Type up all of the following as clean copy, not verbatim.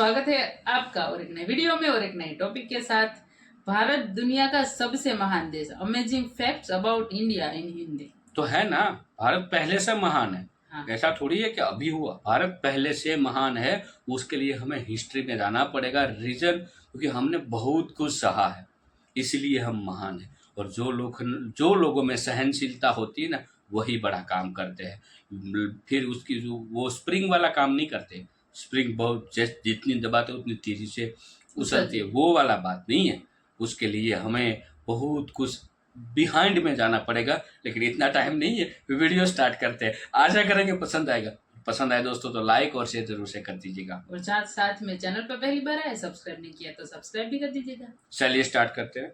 स्वागत है आपका और एक नए वीडियो में और एक नए टॉपिक के साथ। भारत दुनिया का सबसे महान देश। Amazing facts about India in Hindi. तो है ना, भारत पहले से महान है। हाँ। ऐसा थोड़ी है कि अभी हुआ, भारत पहले से महान है। उसके लिए हमें हिस्ट्री में जाना पड़ेगा। रीजन क्योंकि हमने बहुत कुछ सहा है, इसलिए हम महान है। और जो लोगों में सहनशीलता होती है ना, वही बड़ा काम करते हैं। फिर उसकी जो वो स्प्रिंग वाला काम नहीं करते। स्प्रिंग बहुत जितनी दबाते उतनी तेजी से उछलती है, वो वाला बात नहीं है। उसके लिए हमें बहुत कुछ बिहाइंड में जाना पड़ेगा, लेकिन इतना टाइम नहीं है। वीडियो स्टार्ट करते हैं, आशा करेंगे पसंद आएगा। पसंद आए दोस्तों तो लाइक और शेयर जरूर से कर दीजिएगा। और साथ में चैनल पर पहली बार आए, सब्सक्राइब नहीं किया तो सब्सक्राइब भी कर दीजिएगा। चलिए स्टार्ट करते हैं।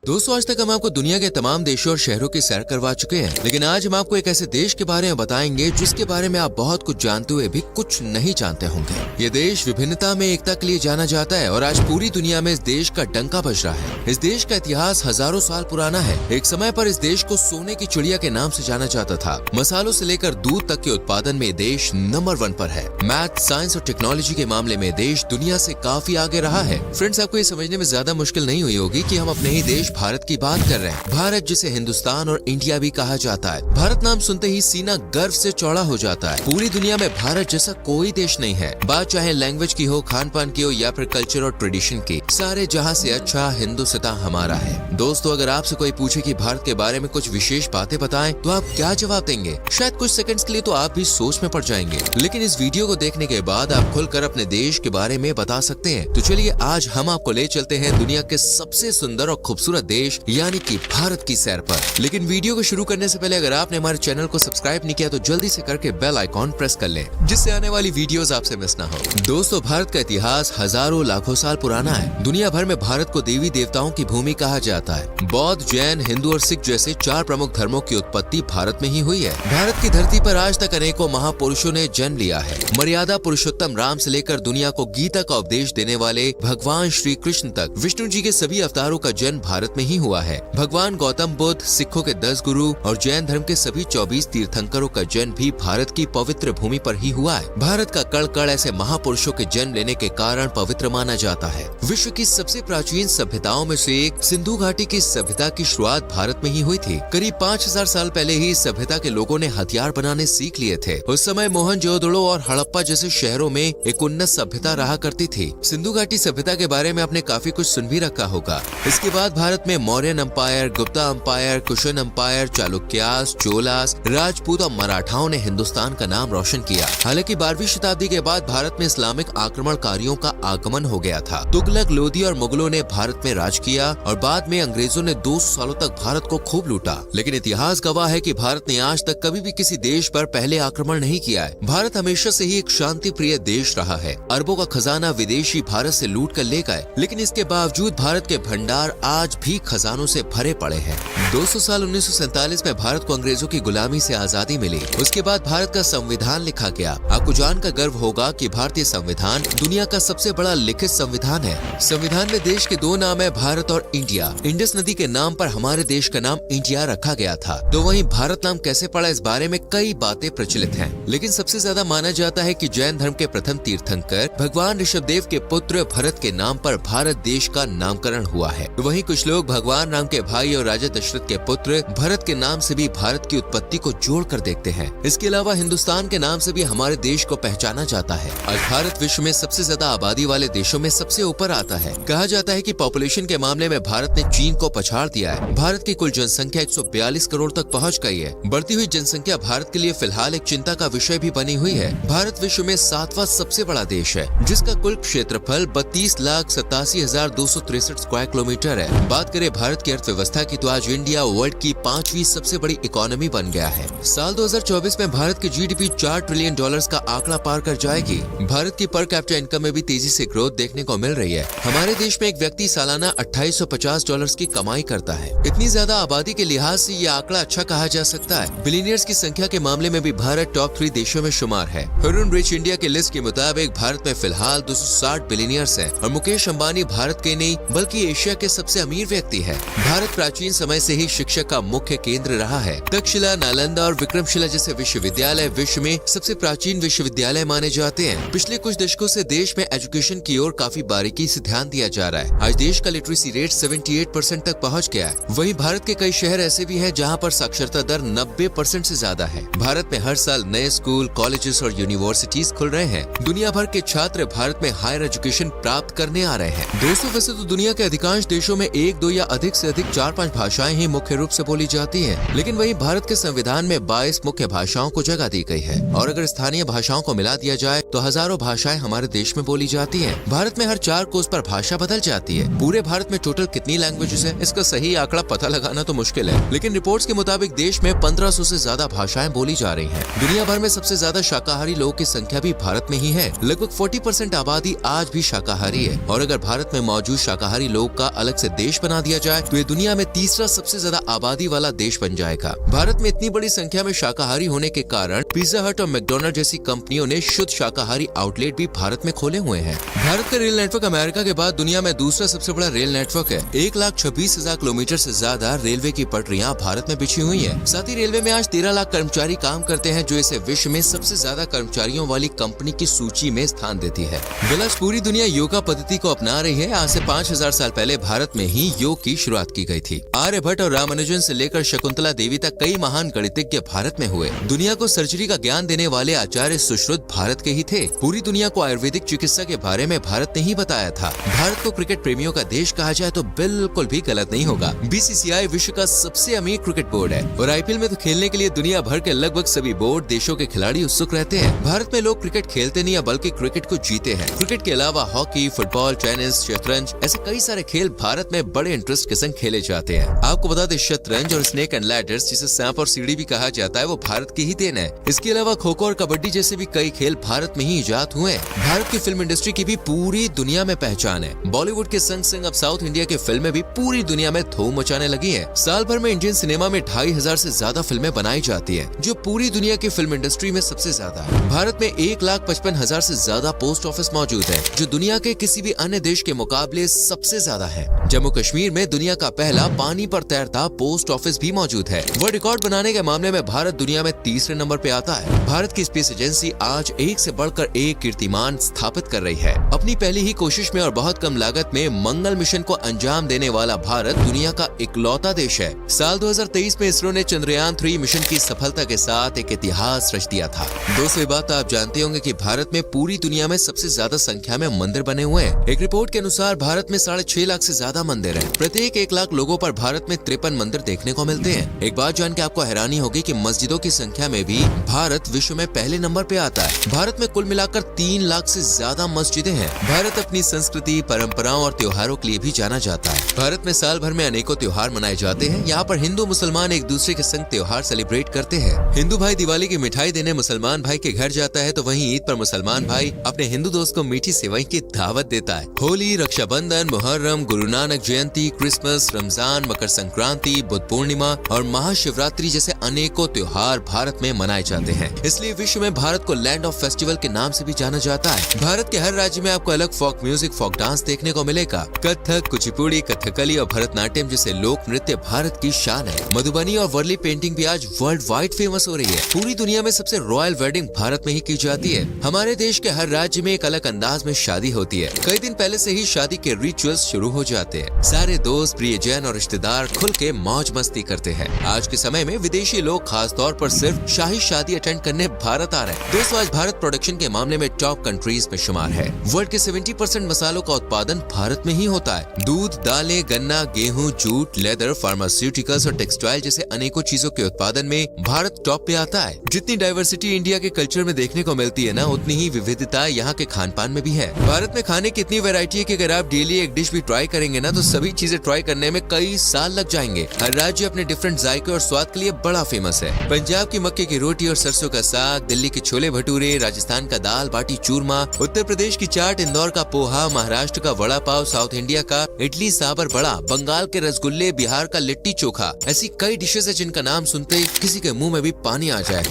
दोस्तों, आज तक हम आपको दुनिया के तमाम देशों और शहरों की सैर करवा चुके हैं, लेकिन आज हम आपको एक ऐसे देश के बारे में बताएंगे जिसके बारे में आप बहुत कुछ जानते हुए भी कुछ नहीं जानते होंगे। ये देश विभिन्नता में एकता के लिए जाना जाता है और आज पूरी दुनिया में इस देश का डंका बज रहा है। इस देश का इतिहास हजारों साल पुराना है। एक समय पर इस देश को सोने की चिड़िया के नाम से जाना जाता था। मसालों से लेकर दूध तक के उत्पादन में देश नंबर 1 पर है। मैथ, साइंस और टेक्नोलॉजी के मामले में देश दुनिया से काफी आगे रहा है। फ्रेंड्स, आपको ये समझने में ज्यादा मुश्किल नहीं हुई होगी कि हम अपने ही देश भारत की बात कर रहे हैं। भारत जिसे हिंदुस्तान और इंडिया भी कहा जाता है। भारत नाम सुनते ही सीना गर्व से चौड़ा हो जाता है। पूरी दुनिया में भारत जैसा कोई देश नहीं है। बात चाहे लैंग्वेज की हो, खान पान की हो या फिर कल्चर और ट्रेडिशन की, सारे जहां से अच्छा हिंदुस्तान हमारा है। दोस्तों, अगर आपसे कोई पूछे कि भारत के बारे में कुछ विशेष बातें बताएं, तो आप क्या जवाब देंगे? शायद कुछ सेकंड्स के लिए तो आप भी सोच में पड़ जाएंगे, लेकिन इस वीडियो को देखने के बाद आप खुलकर अपने देश के बारे में बता सकते हैं। तो चलिए आज हम आपको ले चलते हैं दुनिया के सबसे सुंदर और खूबसूरत देश यानी कि भारत की सैर पर। लेकिन वीडियो को शुरू करने से पहले अगर आपने हमारे चैनल को सब्सक्राइब नहीं किया तो जल्दी से करके बेल आइकॉन प्रेस कर लें, जिससे आने वाली वीडियोस आपसे मिस ना हो। दोस्तों, भारत का इतिहास हजारों लाखों साल पुराना है। दुनिया भर में भारत को देवी देवताओं की भूमि कहा जाता है। बौद्ध, जैन, हिंदू और सिख जैसे 4 प्रमुख धर्मों की उत्पत्ति भारत में ही हुई है। भारत की धरती पर आज तक अनेकों महापुरुषों ने जन्म लिया है। मर्यादा पुरुषोत्तम राम से लेकर दुनिया को गीता का उपदेश देने वाले भगवान श्री कृष्ण तक विष्णु जी के सभी अवतारों का जन्म भारत में ही हुआ है। भगवान गौतम बुद्ध, सिखों के 10 गुरु और जैन धर्म के सभी 24 तीर्थंकरों का जन्म भी भारत की पवित्र भूमि पर ही हुआ है। भारत का कण कण ऐसे महापुरुषों के जन्म लेने के कारण पवित्र माना जाता है। विश्व की सबसे प्राचीन सभ्यताओं में से एक सिंधु घाटी की सभ्यता की शुरुआत भारत में ही हुई थी। करीब 5000 साल पहले ही इस सभ्यता के लोगों ने हथियार बनाने सीख लिए थे। उस समय मोहनजोदड़ो और हड़प्पा जैसे शहरों में एक उन्नत सभ्यता रहा करती थी। सिंधु घाटी सभ्यता के बारे में आपने काफी कुछ सुन भी रखा होगा। इसके बाद भारत में Mauryan empire, Gupta empire, Kushan empire, Chalukyas, Cholas, Rajput और मराठाओं ने हिंदुस्तान का नाम रोशन किया। हालांकि 12वीं शताब्दी के बाद भारत में इस्लामिक आक्रमणकारियों का आगमन हो गया था। तुगलक, लोधी और मुगलों ने भारत में राज किया और बाद में अंग्रेजों ने 200 सालों तक भारत को खूब लूटा। लेकिन इतिहास गवाह है कि भारत ने आज तक कभी भी किसी देश पर पहले आक्रमण नहीं किया है। भारत हमेशा से ही एक शांति प्रिय देश रहा है। अरबों का खजाना विदेशी भारत से लूट कर ले गए, लेकिन इसके बावजूद भारत के भंडार आज भी खजानों से भरे पड़े हैं। 200 साल 1947 में भारत को अंग्रेजों की गुलामी से आजादी मिली। उसके बाद भारत का संविधान लिखा गया। आपको जानकर गर्व होगा कि भारतीय संविधान दुनिया का सबसे बड़ा लिखित संविधान है। संविधान में देश के 2 नाम है, भारत और इंडिया। इंडस नदी के नाम पर हमारे देश का नाम इंडिया रखा गया था। तो वहीं भारत नाम कैसे पड़ा, इस बारे में कई बातें प्रचलित हैं। लेकिन सबसे ज्यादा माना जाता है कि जैन धर्म के प्रथम तीर्थंकर भगवान ऋषभदेव के पुत्र भरत के नाम पर भारत देश का नामकरण हुआ है। वहीं कुछ लोग भगवान राम के भाई और राजा दशरथ के पुत्र भरत के नाम से भी भारत की उत्पत्ति को जोड़ कर देखते हैं। इसके अलावा हिंदुस्तान के नाम से भी हमारे देश को पहचाना जाता है। आज भारत विश्व में सबसे ज्यादा आबादी वाले देशों में सबसे ऊपर आता है। कहा जाता है कि पॉपुलेशन के मामले में भारत ने चीन को पछाड़ दिया है। भारत की कुल जनसंख्या 142 करोड़ तक पहुँच गई है। बढ़ती हुई जनसंख्या भारत के लिए फिलहाल एक चिंता का विषय भी बनी हुई है। भारत विश्व में 7वां सबसे बड़ा देश है, जिसका कुल क्षेत्रफल 32,87,263 स्क्वायर किलोमीटर है। बात करें भारत की अर्थव्यवस्था की तो आज इंडिया वर्ल्ड की 5वीं सबसे बड़ी इकोनॉमी बन गया है। साल 2024 में भारत की जीडीपी $4 ट्रिलियन का आंकड़ा पार कर जाएगी। भारत की पर कैपिटा इनकम में भी तेजी से ग्रोथ देखने को मिल रही है। हमारे देश में एक व्यक्ति सालाना $2850 की कमाई करता है। इतनी ज्यादा आबादी के लिहाज से ये आंकड़ा अच्छा कहा जा सकता है। बिलियनियर्स की संख्या के मामले में भी भारत टॉप 3 देशों में शुमार है। हुरुन रिच इंडिया की लिस्ट के मुताबिक भारत में फिलहाल 260 बिलियनियर्स हैं और मुकेश अंबानी भारत के नहीं बल्कि एशिया के सबसे अमीर व्यक्ति है। भारत प्राचीन समय से ही शिक्षा का मुख्य केंद्र रहा है। तक्षशिला, नालंदा और विक्रमशिला जैसे विश्वविद्यालय विश्व में सबसे प्राचीन विश्वविद्यालय माने जाते हैं। पिछले कुछ दशकों से देश में एजुकेशन की ओर काफी बारीकी से ध्यान दिया जा रहा है। आज देश का लिटरेसी रेट 78% तक पहुँच गया है। वहीं भारत के कई शहर ऐसे भी हैं जहाँ पर साक्षरता दर 90% से ज्यादा है। भारत में हर साल नए स्कूल, कॉलेजेस और यूनिवर्सिटीज खुल रहे हैं। दुनिया भर के छात्र भारत में हायर एजुकेशन प्राप्त करने आ रहे हैं। दोस्तों, वैसे तो दुनिया के अधिकांश देशों में 1, 2 या अधिक से अधिक 4-5 भाषाएं ही मुख्य रूप से बोली जाती हैं। लेकिन वहीं भारत के संविधान में 22 मुख्य भाषाओं को जगह दी गई है और अगर स्थानीय भाषाओं को मिला दिया जाए तो हजारों भाषाएं हमारे देश में बोली जाती हैं। भारत में हर 4 कोस पर भाषा बदल जाती है। पूरे भारत में टोटल कितनी लैंग्वेजेस है, इसका सही आंकड़ा पता लगाना तो मुश्किल है, लेकिन रिपोर्ट्स के मुताबिक देश में 1500 से ज्यादा भाषाएं बोली जा रही हैं। दुनिया भर में सबसे ज्यादा शाकाहारी लोगों की संख्या भी भारत में ही है। लगभग 40% आबादी आज भी शाकाहारी है और अगर भारत में मौजूद शाकाहारी लोग का अलग से देश बना दिया जाए तो ये दुनिया में तीसरा सबसे ज्यादा आबादी वाला देश बन जाएगा। भारत में इतनी बड़ी संख्या में शाकाहारी होने के कारण पिज्जा हट और मैकडॉनल्ड जैसी कंपनियों ने शुद्ध शाकाहारी आउटलेट भी भारत में खोले हुए हैं। भारत का रेल नेटवर्क अमेरिका के बाद दुनिया में दूसरा सबसे बड़ा रेल नेटवर्क है। 1,26,000 किलोमीटर से ज्यादा रेलवे की पटरियां भारत में बिछी हुई है। साथ ही रेलवे में आज 13 लाख कर्मचारी काम करते हैं, जो इसे विश्व में सबसे ज्यादा कर्मचारियों वाली कंपनी की सूची में स्थान देती है। आज पूरी दुनिया योगा पद्धति को अपना रही है। आज से 5000 साल पहले भारत में ही योग की शुरुआत की गई थी। आर्यभट्ट और रामानुजन से लेकर शकुंतला देवी तक कई महान गणितज्ञ भारत में हुए। दुनिया को सर्जरी का ज्ञान देने वाले आचार्य सुश्रुत भारत के ही थे। पूरी दुनिया को आयुर्वेदिक चिकित्सा के बारे में भारत ने ही बताया था। भारत को क्रिकेट प्रेमियों का देश कहा जाए तो बिल्कुल भी गलत नहीं होगा। BCCI विश्व का सबसे अमीर क्रिकेट बोर्ड है और IPL में तो खेलने के लिए दुनिया भर के लगभग सभी बोर्ड देशों के खिलाड़ी उत्सुक रहते हैं। भारत में लोग क्रिकेट खेलते नहीं बल्कि क्रिकेट को जीते हैं। क्रिकेट के अलावा हॉकी, फुटबॉल, टेनिस, शतरंज ऐसे कई सारे खेल भारत में बड़े इंटरेस्ट के संग खेले जाते हैं। आपको बता दें, शतरंज और स्नेक एंड लैडर्स, जिसे सांप और सीढ़ी भी कहा जाता है, वो भारत की ही देन है। इसके अलावा खो खो और कबड्डी जैसे भी कई खेल भारत में ही इजाद हुए हैं। भारत की फिल्म इंडस्ट्री की भी पूरी दुनिया में पहचान है। बॉलीवुड के संग संग अब साउथ इंडिया की फिल्में भी पूरी दुनिया में धूम मचाने लगी है। साल भर में इंडियन सिनेमा में 2500 से ज्यादा फिल्में बनाई जाती है, जो पूरी दुनिया की फिल्म इंडस्ट्री में सबसे ज्यादा है। भारत में 1,55,000 से ज्यादा पोस्ट ऑफिस मौजूद है, जो दुनिया के किसी भी अन्य देश के मुकाबले सबसे ज्यादा है। जम्मू कश्मीर में दुनिया का पहला पानी पर तैरता पोस्ट ऑफिस भी मौजूद है। वर्ल्ड रिकॉर्ड बनाने के मामले में भारत दुनिया में तीसरे नंबर पे आता है। भारत की स्पेस एजेंसी आज एक से बढ़कर एक कीर्तिमान स्थापित कर रही है। अपनी पहली ही कोशिश में और बहुत कम लागत में मंगल मिशन को अंजाम देने वाला भारत दुनिया का इकलौता देश है। साल 2023 में इसरो ने चंद्रयान 3 मिशन की सफलता के साथ एक इतिहास रच दिया था। दोस्तों, ये बात आप जानते होंगे कि भारत में पूरी दुनिया में सबसे ज्यादा संख्या में मंदिर बने हुए हैं। एक रिपोर्ट के अनुसार भारत में 6.5 लाख से ज्यादा मंदिर हैं। प्रत्येक 1 लाख लोगों पर भारत में 53 मंदिर देखने को मिलते हैं। एक बात जान के आपको हैरानी होगी कि मस्जिदों की संख्या में भी भारत विश्व में पहले नंबर पे आता है। भारत में कुल मिलाकर 3 लाख से ज्यादा मस्जिदें हैं। भारत अपनी संस्कृति, परंपराओं और त्योहारों के लिए भी जाना जाता है। भारत में साल भर में अनेकों त्योहार मनाए जाते हैं। यहाँ पर हिंदू मुसलमान एक दूसरे के संग त्योहार सेलिब्रेट करते हैं। हिंदू भाई दिवाली की मिठाई देने मुसलमान भाई के घर जाता है, तो वहीं ईद पर मुसलमान भाई अपने हिंदू दोस्त को मीठी सेवई की दावत देता है। होली, रक्षाबंधन, मुहर्रम, गुरु नानक जयंती, क्रिसमस, रमजान, मकर संक्रांति, बुद्ध पूर्णिमा और महाशिवरात्रि जैसे अनेकों त्योहार भारत में मनाए जाते हैं। इसलिए विश्व में भारत को लैंड ऑफ फेस्टिवल के नाम से भी जाना जाता है। भारत के हर राज्य में आपको अलग फोक म्यूजिक, फोक डांस देखने को मिलेगा। कथक, कुचिपुड़ी, कथकली और भरतनाट्यम जैसे लोक नृत्य भारत की शान है। मधुबनी और वर्ली पेंटिंग भी आज वर्ल्ड वाइड फेमस हो रही है। पूरी दुनिया में सबसे रॉयल वेडिंग भारत में ही की जाती है। हमारे देश के हर राज्य में एक अलग अंदाज में शादी होती है। कई दिन पहले से ही शादी के रिचुअल्स शुरू हो जाते हैं। सारे दोस्त, प्रियजन और रिश्तेदार खुल के मौज मस्ती करते हैं। आज के समय में विदेशी लोग खास तौर पर सिर्फ शाही शादी अटेंड करने भारत आ रहे हैं। दोस्तों, आज भारत प्रोडक्शन के मामले में टॉप कंट्रीज में शुमार है। वर्ल्ड के 70% मसालों का उत्पादन भारत में ही होता है। दूध, दालें, गन्ना, गेहूं, जूट, लेदर, फार्मास्यूटिकल्स और टेक्सटाइल जैसे अनेकों चीजों के उत्पादन में भारत टॉप पे आता है। जितनी डाइवर्सिटी इंडिया के कल्चर में देखने को मिलती है ना, उतनी ही विविधता यहाँ के खान पान में भी है। भारत में खाने की इतनी वैरायटी है कि अगर आप डेली एक डिश भी ट्राई करेंगे ना, तो सभी चीजें ट्राई करने में कई साल लग जाएंगे। हर राज्य अपने डिफरेंट जायके और स्वाद के लिए बड़ा फेमस है। पंजाब की मक्के की रोटी और सरसों का साग, दिल्ली के छोले भटूरे, राजस्थान का दाल बाटी चूरमा, उत्तर प्रदेश की चाट, इंदौर का पोहा, महाराष्ट्र का वड़ा पाव, साउथ इंडिया का इडली सांभर बड़ा, बंगाल के रसगुल्ले, बिहार का लिट्टी चोखा, ऐसी कई डिशेज है जिनका नाम सुनते ही किसी के मुंह में भी पानी आ जाए।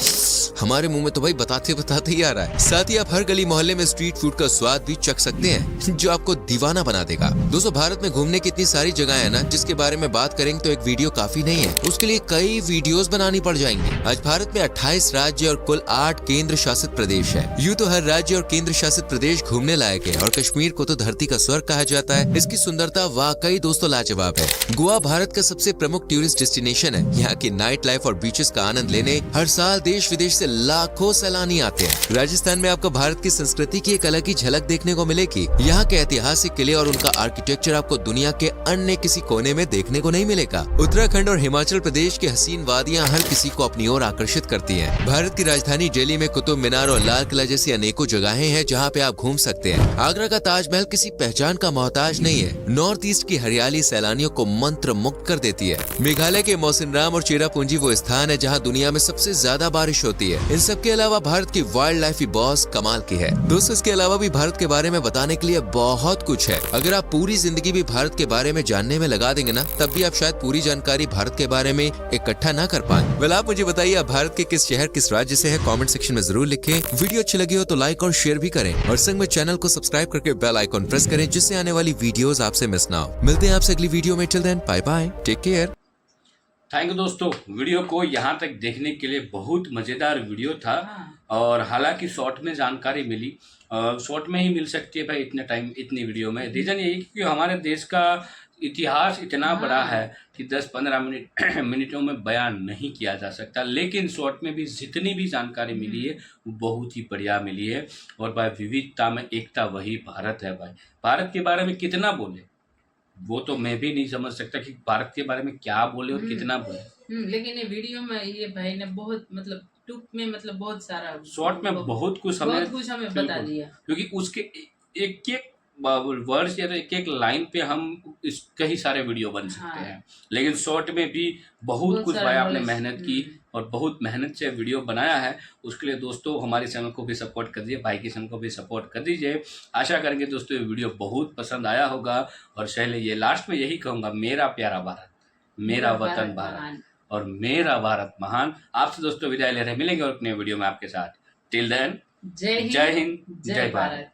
हमारे मुंह में तो भाई बताते बताते ही आ रहा है। साथ ही आप हर गली मोहल्ले में स्ट्रीट फूड का स्वाद भी चख सकते हैं, जो आपको दीवाना बना देगा। दोस्तों, भारत में घूमने की इतनी सारी जगह है ना जिसके बारे में बात करेंगे तो एक वीडियो काफी नहीं है, उसके लिए कई वीडियोस बनानी पड़ जाएंगी। आज भारत में 28 राज्य और कुल 8 केंद्र शासित प्रदेश है। यूँ तो हर राज्य और केंद्र शासित प्रदेश घूमने लायक है और कश्मीर को तो धरती का स्वर्ग कहा जाता है। इसकी सुंदरता वाकई दोस्तों लाजवाब है। गोवा भारत का सबसे प्रमुख टूरिस्ट डेस्टिनेशन है। यहाँ की नाइट लाइफ और बीचेस का आनंद लेने हर साल देश विदेश से लाखों सैलानी आते हैं। राजस्थान में आपको भारत की संस्कृति की एक अलग ही झलक देखने को मिलेगी। यहाँ के ऐतिहासिक किले और उनका आर्किटेक्चर आपको दुनिया के अन्य किसी कोने में देखने को नहीं मिलेगा। उत्तराखंड और हिमाचल प्रदेश की हसीन वादियाँ हर किसी को अपनी ओर आकर्षित करती हैं। भारत की राजधानी दिल्ली में कुतुब मीनार और लाल किला जैसी अनेकों जगहें हैं जहाँ पे आप घूम सकते हैं। आगरा का ताजमहल किसी पहचान का मोहताज नहीं है। नॉर्थ ईस्ट की हरियाली सैलानियों को मंत्र मुक्त कर देती है। मेघालय के मौसिनराम और चेरापूंजी वो स्थान है जहाँ दुनिया में सबसे ज्यादा बारिश होती है। इन सब के अलावा भारत की वाइल्ड लाइफ भी बहुत कमाल की है। दोस्तों इसके अलावा भी भारत के बारे में बताने के लिए बहुत कुछ है। अगर आप पूरी जिंदगी भी भारत के बारे में जानने में लगा देंगे ना, तब भी आप शायद पूरी जानकारी भारत के बारे में इकट्ठा ना कर पाए। वेल आप मुझे बताइए आप भारत के किस शहर किस राज्य से है, कमेंट सेक्शन में जरूर लिखें। वीडियो अच्छी लगी हो तो लाइक और शेयर भी करें और संग में चैनल को सब्सक्राइब करके बेल आइकॉन प्रेस करें जिससे आने वाली वीडियोस आपसे मिस ना हो। मिलते हैं आपसे अगली वीडियो में। Till then bye bye, take care. Thank you दोस्तों, वीडियो को यहाँ तक देखने के लिए। बहुत मज़ेदार वीडियो था और हालांकि शॉर्ट में जानकारी मिली, शॉर्ट में ही मिल सकती है भाई इतने टाइम इतनी वीडियो में। रीज़न यही कि हमारे देश का इतिहास इतना बड़ा है कि 10-15 मिनटों में बयान नहीं किया जा सकता, लेकिन शॉर्ट में भी जितनी भी जानकारी मिली है वो बहुत ही बढ़िया मिली है। और भाई विविधता में एकता वही भारत है। भाई भारत के बारे में कितना बोले वो तो मैं भी नहीं समझ सकता कि भारत के बारे में क्या बोले और कितना बोले। लेकिन ये वीडियो में ये भाई ने बहुत मतलब टूक में मतलब बहुत सारा शॉर्ट में बहुत कुछ हमें बता दिया, क्योंकि उसके एक एक वर्ड्स या तो एक एक लाइन पे हम इस कई सारे वीडियो बन सकते हैं। लेकिन शॉर्ट में भी बहुत कुछ भाई आपने मेहनत की और बहुत मेहनत से वीडियो बनाया है। उसके लिए दोस्तों हमारे चैनल को भी सपोर्ट कर दीजिए, भाई के चैनल को भी सपोर्ट कर दीजिए। आशा करेंगे दोस्तों ये वीडियो बहुत पसंद आया होगा। और पहले ये लास्ट में यही कहूँगा, मेरा प्यारा भारत, मेरा वतन भारत और मेरा भारत महान। आपसे दोस्तों विदाई ले रहे, मिलेंगे और अपने वीडियो में आपके साथ। टिल देन जय हिंद, जय भारत।